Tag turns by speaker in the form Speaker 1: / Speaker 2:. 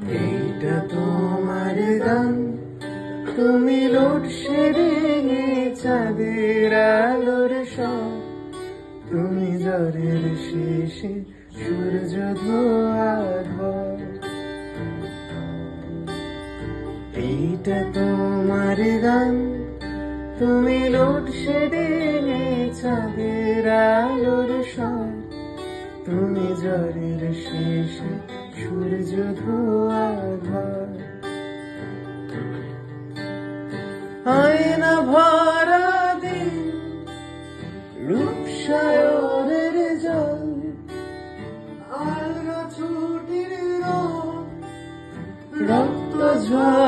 Speaker 1: এইটা তোমার গান, তুমি লোডশেডিং চাঁদের আলোর সব, তুমি ঝড়ের শেষে সূর্য ধোয়ার ঘর। এইটা তোমার গান, তুমি লোডশেডিং চাঁদের আলোর সব, তুমি ঝড়ের শেষে সূর্য ধোয়ার ঘর। আয়না ভরা দিন, রূপসায়রের জল, আর ছুটির রক্ত ঝড়